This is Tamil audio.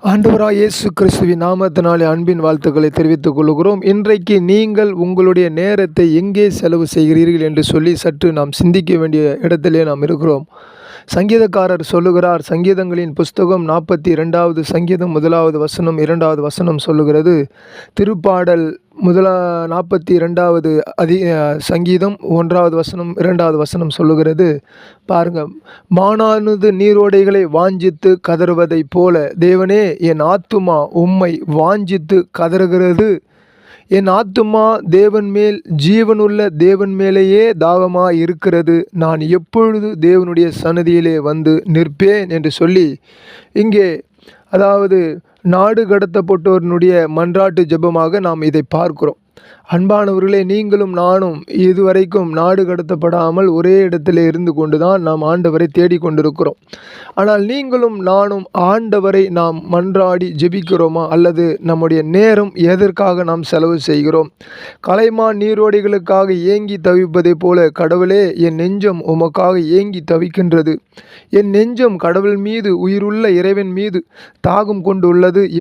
ஆண்டவராய் இயேசு கிறிஸ்துவின் நாமத்தினாலே அன்பின் வாழ்த்துக்களை தெரிவித்துக் கொள்கிறோம். இன்றைக்கு நீங்கள் உங்களுடைய நேரத்தை எங்கே செலவு செய்கிறீர்கள் என்று சொல்லி சற்று நாம் சிந்திக்க வேண்டிய இடத்திலே நாம் இருக்கிறோம். சங்கீதக்காரர் சொல்லுகிறார், சங்கீதங்களின் புஸ்தகம் 42வது சங்கீதம் 1வது வசனம் 2வது வசனம் சொல்லுகிறது. திருப்பாடல் 42வது சங்கீதம் 1வது வசனம் 2வது வசனம் சொல்லுகிறது. பாருங்க, மானானது நீரோடைகளை வாஞ்சித்து கதறுவதைப் போல தேவனே என் ஆத்துமா உம்மை வாஞ்சித்து கதறுகிறது. என் ஆத்துமா தேவன் மேல், ஜீவனுள்ள தேவன் மேலேயே தாகமாக இருக்கிறது. நான் எப்பொழுது தேவனுடைய சன்னதியிலே வந்து நிற்பேன் என்று சொல்லி இங்கே, அதாவது நாடு கடத்தப்பட்டோருடைய மன்றாட்டு ஜெபமாக நாம் இதை பார்க்கிறோம். அன்பானவர்களே, நீங்களும் நானும் இதுவரைக்கும் நாடு கடத்தப்படாமல் ஒரே இடத்திலே இருந்து கொண்டு தான் நாம் ஆண்டவரை தேடிக்கொண்டிருக்கிறோம். ஆனால் நீங்களும் நானும் ஆண்டவரை நாம் மன்றாடி ஜெபிக்கிறோமா? அல்லது நம்முடைய நேரம் எதற்காக நாம் செலவு செய்கிறோம்? கலைமான் நீரோடைகளுக்காக ஏங்கி தவிப்பதை போல, கடவுளே என் நெஞ்சம் உமக்காக ஏங்கி தவிக்கின்றது. என் நெஞ்சம் கடவுள் மீது, உயிருள்ள இறைவன் மீது தாகம் கொண்டுள்ளது.